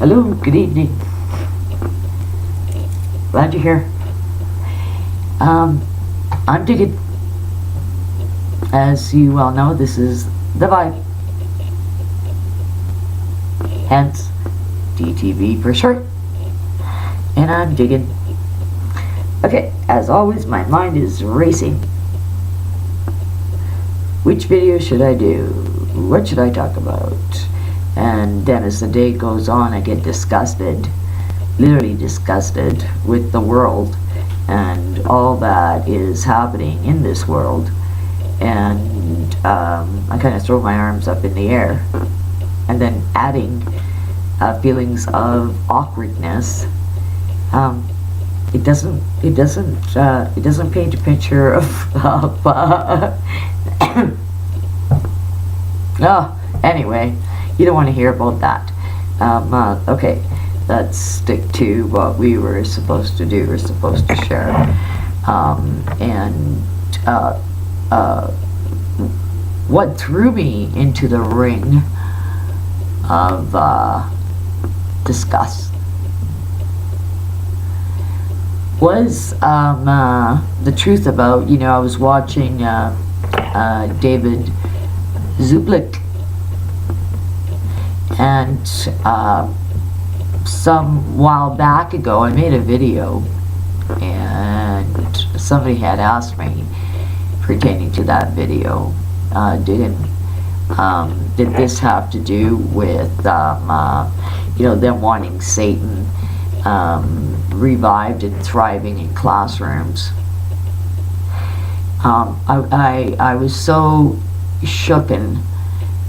Hello, good evening. Glad you're here. I'm digging. As you well know, this is the vibe. Hence, DTV for short. And I'm digging. Okay, as always, my mind is racing. Which video should I do? What should I talk about? And then as the day goes on, I get disgusted, literally disgusted with the world and all that is happening in this world. And I kind of throw my arms up in the air, and then adding feelings of awkwardness. It doesn't paint a picture of anyway, you don't want to hear about that. Okay, let's stick to what we were supposed to do. We're supposed to share, what threw me into the ring of disgust was the truth about, I was watching David Zublik, and some while back ago I made a video, and somebody had asked me pertaining to that video, did this have to do with them wanting Satan revived and thriving in classrooms? I was so shooken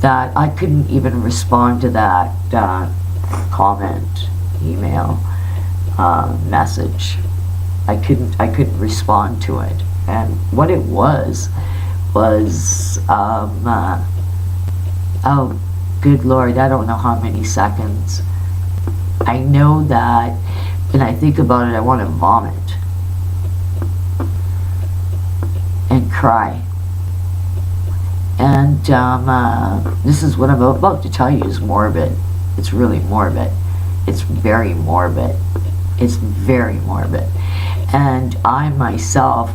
that I couldn't even respond to that comment, email, message. I couldn't respond to it. And what it was oh good Lord, I don't know how many seconds. I know that when I think about it, I want to vomit and cry. And this is what I'm about to tell you is morbid. It's really morbid. It's very morbid. It's very morbid. And I myself,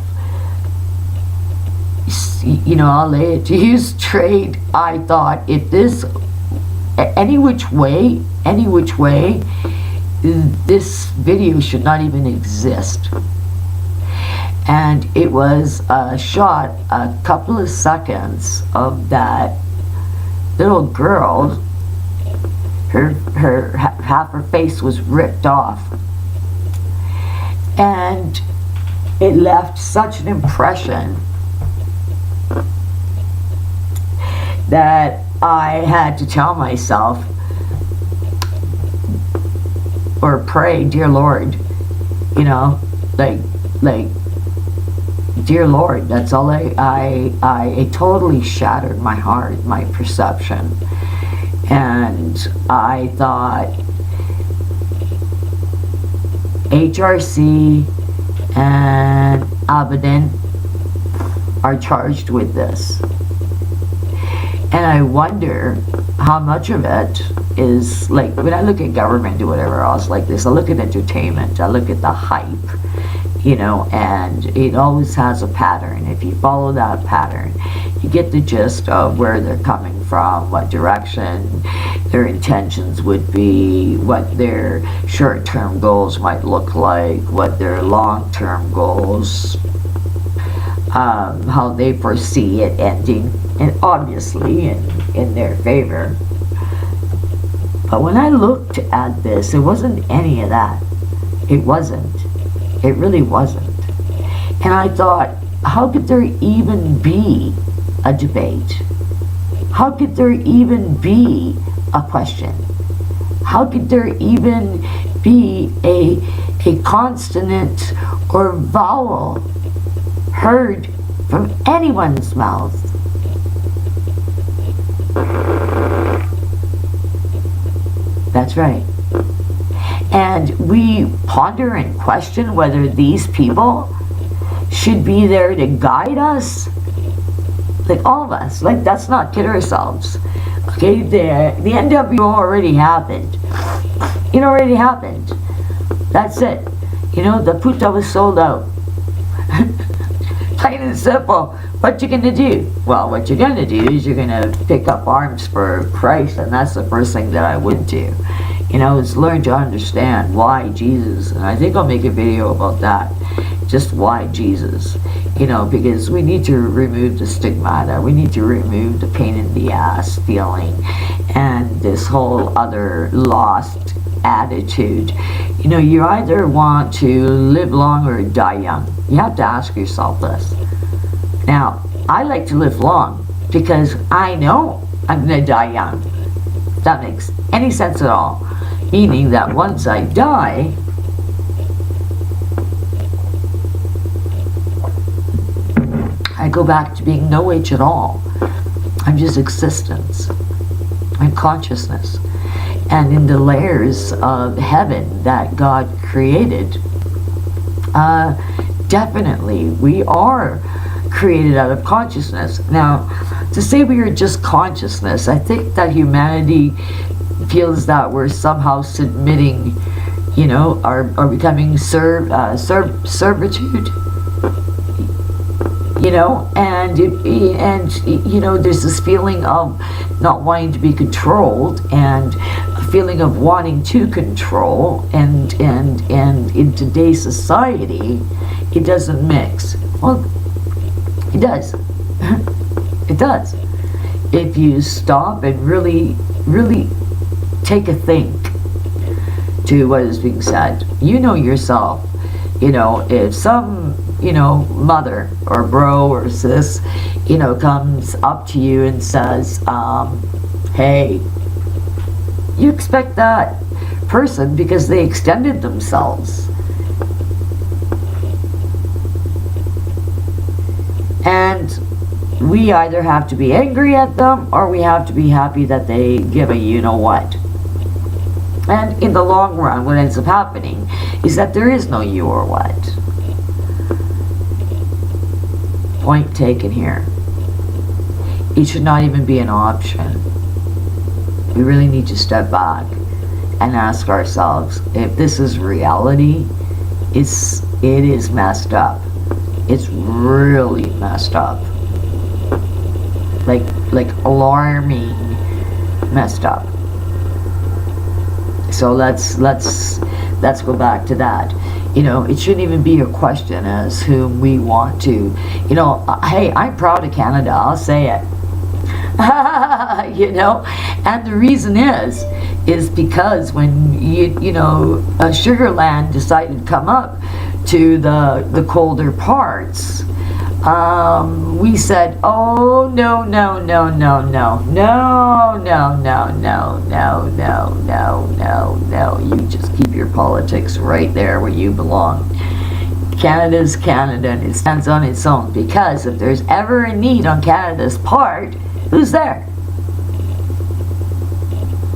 I'll lay it to you straight. I thought, if this, any which way, this video should not even exist. And it was shot a couple of seconds of that little girl. Half her face was ripped off, and it left such an impression that I had to tell myself, or pray, dear Lord, dear Lord. That's all. It totally shattered my heart, my perception. And I thought, HRC and Abaddon are charged with this. And I wonder how much of it is, like, when I look at government or whatever else like this, I look at entertainment, I look at the hype, and it always has a pattern. If you follow that pattern, you get the gist of where they're coming from, what direction their intentions would be, what their short-term goals might look like, what their long-term goals, how they foresee it ending, and obviously in their favor. But when I looked at this, it wasn't any of that. It wasn't. It really wasn't. And I thought, how could there even be a debate? How could there even be a question? How could there even be a consonant or vowel heard from anyone's mouth? That's right. And we ponder and question whether these people should be there to guide us. Like, all of us. Like, let's not kid ourselves. Okay, the NWO already happened. It already happened. That's it. You know, the puta was sold out. Plain and simple. What you gonna do? Well, what you're gonna do is you're gonna pick up arms for Christ, and that's the first thing that I would do. You know, is learn to understand why Jesus, and I think I'll make a video about that. Just why Jesus. You know, because we need to remove the stigmata. We need to remove the pain in the ass feeling and this whole other lost attitude. You know, you either want to live long or die young. You have to ask yourself this. Now, I like to live long because I know I'm going to die young. If that makes any sense at all. Meaning that once I die, I go back to being no age at all. I'm just existence. I'm consciousness. And in the layers of heaven that God created, definitely we are created out of consciousness. Now, to say we are just consciousness, I think that humanity feels that we're somehow submitting, you know, are becoming servitude. You know, and you know, there's this feeling of not wanting to be controlled, and a feeling of wanting to control, and in today's society, it doesn't mix. Well, it does. It does. If you stop and really take a think to what is being said, you know yourself. You know, if some, you know, mother or bro or sis, you know, comes up to you and says, hey, you expect that person because they extended themselves. And we either have to be angry at them or we have to be happy that they give a you know what. And in the long run, what ends up happening is that there is no you or what. Point taken here. It should not even be an option. We really need to step back and ask ourselves if this is reality. It is messed up. It's really messed up. Like alarming messed up. So let's go back to that. You know, it shouldn't even be a question as whom we want to. You know, hey, I'm proud of Canada. I'll say it. You know, and the reason is because when you know Sugar Land decided to come up to the colder parts, we said, oh no, you just keep your politics right there where you belong. Canada's Canada, and it stands on its own, because if there's ever a need on Canada's part, who's there?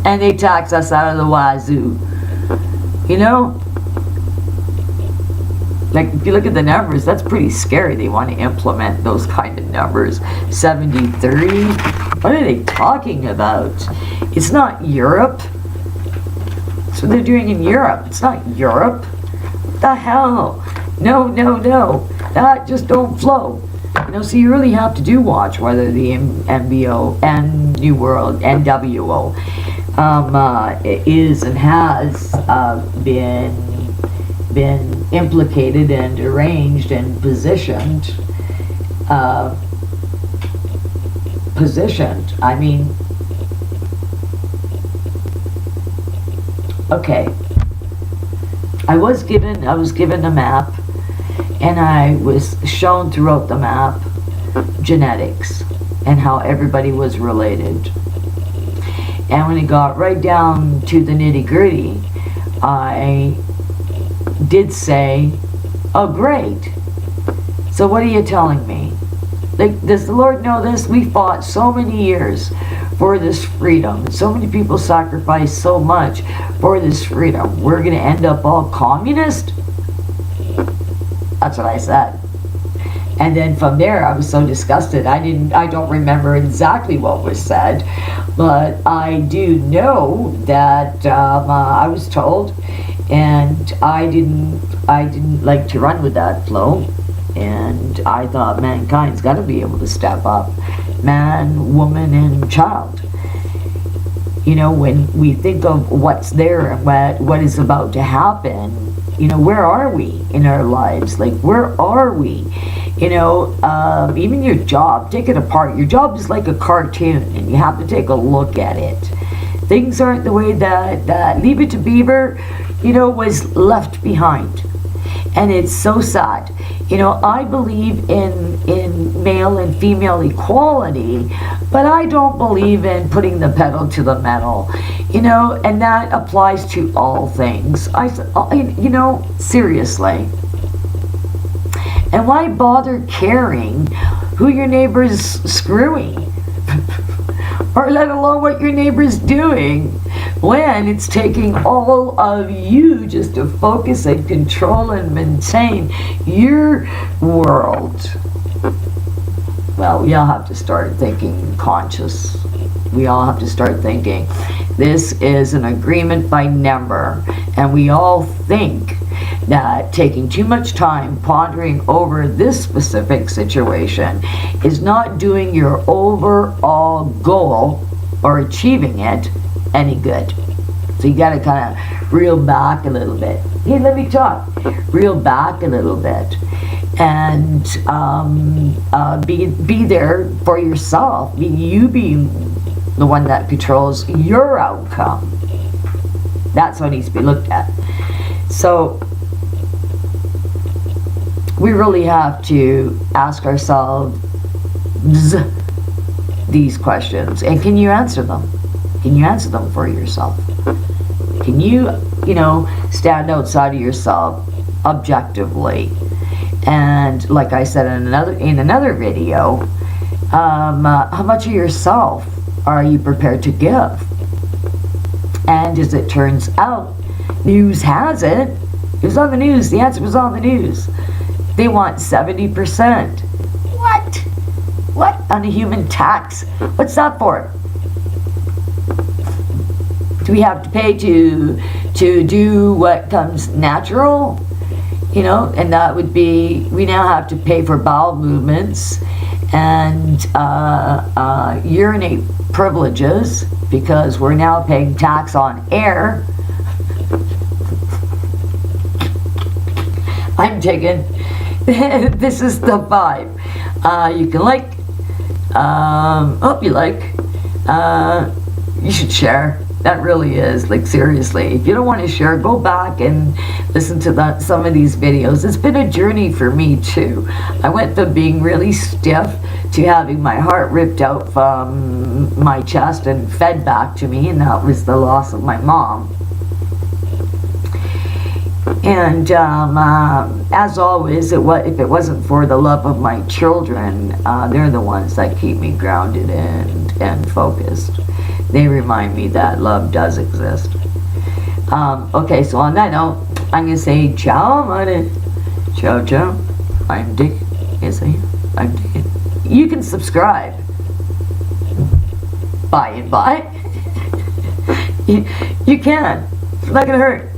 And they tax us out of the wazoo. You know? Like, if you look at the numbers, that's pretty scary. They want to implement those kind of numbers. 70-30? What are they talking about? It's not Europe. That's what they're doing in Europe. It's not Europe. What the hell? No. That just don't flow. You know, so you really have to watch whether the MBO and New World, NWO, is and has been implicated and arranged and positioned. I mean, okay. I was given a map, and I was shown throughout the map genetics and how everybody was related. And when it got right down to the nitty-gritty, I did say, oh great, so what are you telling me? Like, does the Lord know this? We fought so many years for this freedom. So many people sacrificed so much for this freedom. We're going to end up all communist? That's what I said. And then from there, I was so disgusted. I don't remember exactly what was said, but I do know that I was told, and I didn't like to run with that flow. And I thought mankind's got to be able to step up, man, woman, and child. You know, when we think of what's there and what is about to happen, you know, where are we in our lives? Like, where are we? You know, even your job, take it apart. Your job is like a cartoon, and you have to take a look at it. Things aren't the way that Leave It to Beaver, you know, was left behind. And it's so sad. You know, I believe in male and female equality, but I don't believe in putting the pedal to the metal. You know, and that applies to all things. You know, seriously. And why bother caring who your neighbor's screwing? Or let alone what your neighbor's doing, when it's taking all of you just to focus and control and maintain your world. Well, we all have to start thinking conscious. We all have to start thinking this is an agreement by number, and we all think that taking too much time pondering over this specific situation is not doing your overall goal or achieving it any good. So you got to kind of reel back a little bit. Hey, let me talk. Reel back a little bit, and be there for yourself. You be the one that controls your outcome. That's what needs to be looked at. So we really have to ask ourselves these questions. And can you answer them? Can you answer them for yourself? Can you, you know, stand outside of yourself objectively? And like I said in another video, how much of yourself are you prepared to give? And as it turns out, news has it was on the news. The answer was on the news. They want 70%. What? On a human tax? What's that for? Do we have to pay to do what comes natural? You know, and that would be, we now have to pay for bowel movements and urinate privileges because we're now paying tax on air. I'm digging. This is the vibe. You can like, hope you like, you should share. That really is, like, seriously. If you don't want to share, go back and listen to some of these videos. It's been a journey for me too. I went from being really stiff to having my heart ripped out from my chest and fed back to me, and that was the loss of my mom. And as always, if it wasn't for the love of my children, they're the ones that keep me grounded and focused. They remind me that love does exist. Okay, so on that note, I'm going to say ciao, mate. Ciao, ciao. I'm Dick. Yes, I am. I'm Dick. You can subscribe. By and by. you can. It's not going to hurt.